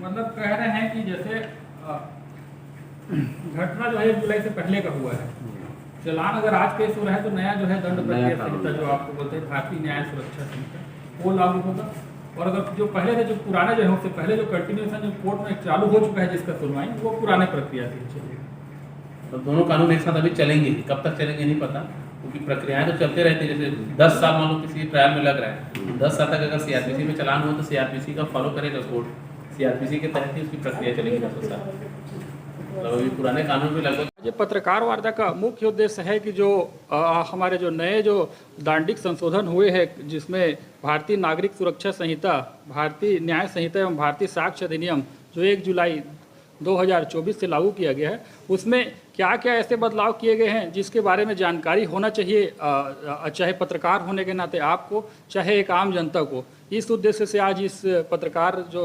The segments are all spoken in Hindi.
मतलब कह रहे हैं कि जैसे घटना जो है 1 जुलाई से पहले का हुआ है, चालान अगर आज पेश हो रहा है तो नया जो है दंड प्रक्रिया संहिता जो आपको बोलते हैं भारतीय न्याय सुरक्षा संहिता वो लागू होगा। और अगर जो पहले थे जो पुराने जो है उससे पहले जो कंटिन्यूएशन जो कोर्ट में चालू हो चुका है जिसका सुनवाई वो पुराने प्रक्रिया से चलेगा। तो दोनों कानून एक साथ अभी चलेंगे, कब तक चलेंगे नहीं पता, क्योंकि प्रक्रियाएं तो चलते रहती है। जैसे 10 साल मान लो किसी ट्रायल में लग रहा है, 10 साल तक अगर सीआरपीसी में चलान हो तो सीआरपीसी का फॉलो करेगा कोर्ट, सीआरपीसी के तहत ही उसकी प्रक्रिया चलेगी 10 साल। तो अभी पुराने कानून में लगभग ये पत्रकार वार्ता का मुख्य उद्देश्य है कि जो हमारे जो नए जो दांडिक संशोधन हुए हैं जिसमें भारतीय नागरिक सुरक्षा संहिता, भारतीय न्याय संहिता एवं भारतीय साक्ष्य अधिनियम जो 1 जुलाई 2024 से लागू किया गया है, उसमें क्या क्या ऐसे बदलाव किए गए हैं जिसके बारे में जानकारी होना चाहिए, चाहे पत्रकार होने के नाते आपको, चाहे एक आम जनता को। इस उद्देश्य से आज इस पत्रकार जो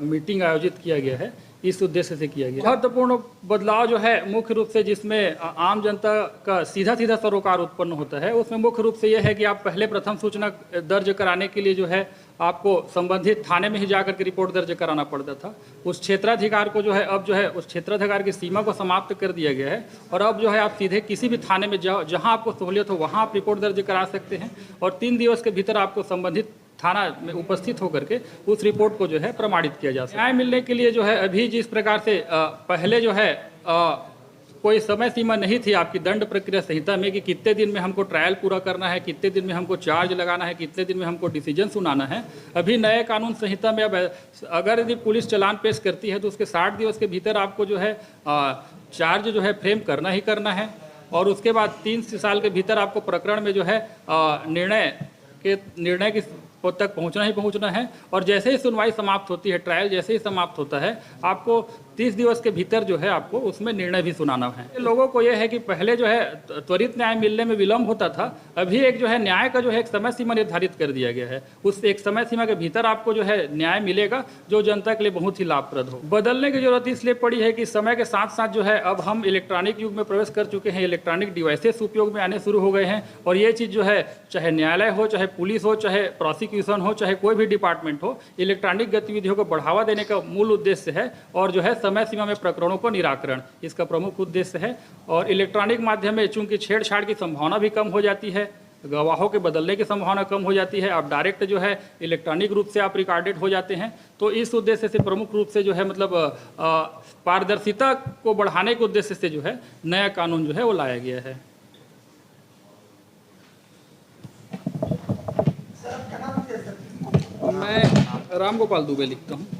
मीटिंग आयोजित किया गया है, इस उद्देश्य से किया गया। महत्वपूर्ण बदलाव जो है मुख्य रूप से जिसमें आम जनता का सीधा सीधा सरोकार उत्पन्न होता है, उसमें मुख्य रूप से यह है कि आप पहले प्रथम सूचना दर्ज कराने के लिए जो है आपको संबंधित थाने में ही जाकर के रिपोर्ट दर्ज कराना पड़ता था। उस क्षेत्राधिकार को जो है अब जो है उस क्षेत्राधिकार की सीमा को समाप्त कर दिया गया है और अब जो है आप सीधे किसी भी थाने में जाओ, जहां आपको सहूलियत हो वहां आप रिपोर्ट दर्ज करा सकते हैं और 3 दिवस के भीतर आपको संबंधित थाना में उपस्थित होकर के उस रिपोर्ट को जो है प्रमाणित किया जा सकता है। न्याय मिलने के लिए जो है अभी जिस प्रकार से पहले जो है कोई समय सीमा नहीं थी आपकी दंड प्रक्रिया संहिता में कि कितने दिन में हमको ट्रायल पूरा करना है, कितने दिन में हमको चार्ज लगाना है, कितने दिन में हमको डिसीजन सुनाना है। अभी नए कानून संहिता में अब अगर यदि पुलिस चालान पेश करती है तो उसके 60 दिवस के भीतर आपको जो है चार्ज जो है फ्रेम करना ही करना है और उसके बाद 3 साल के भीतर आपको प्रकरण में जो है निर्णय की तक पहुंचना ही पहुंचना है और जैसे ही सुनवाई समाप्त होती है, ट्रायल जैसे ही समाप्त होता है, आपको 30 दिवस के भीतर जो है आपको उसमें निर्णय भी सुनाना है। लोगों को यह है कि पहले जो है त्वरित न्याय मिलने में विलम्ब होता था, अभी एक जो है न्याय का जो है एक समय सीमा निर्धारित कर दिया गया है। उस एक समय सीमा के भीतर आपको जो है न्याय मिलेगा जो जनता के लिए बहुत ही लाभप्रद हो। बदलने की जरूरत इसलिए पड़ी है कि समय के साथ साथ जो है अब हम इलेक्ट्रॉनिक युग में प्रवेश कर चुके हैं, इलेक्ट्रॉनिक डिवाइसेस उपयोग में आने शुरू हो गए हैं और ये चीज़ जो है चाहे न्यायालय हो, चाहे पुलिस हो, चाहे प्रोसिक्यूशन हो, चाहे कोई भी डिपार्टमेंट हो, इलेक्ट्रॉनिक गतिविधियों को बढ़ावा देने का मूल उद्देश्य है और जो है समय सीमा में प्रकरणों को निराकरण इसका प्रमुख उद्देश्य है। और इलेक्ट्रॉनिक माध्यम में चूंकि छेड़छाड़ की संभावना भी कम हो जाती है, गवाहों के बदलने की संभावना कम हो जाती है, आप डायरेक्ट जो है इलेक्ट्रॉनिक रूप से आप रिकॉर्डेड हो जाते हैं, तो इस उद्देश्य से प्रमुख रूप से जो है मतलब पारदर्शिता को बढ़ाने के उद्देश्य से जो है नया कानून जो है वो लाया गया है। मैं राम गोपाल दुबे लिखता हूँ।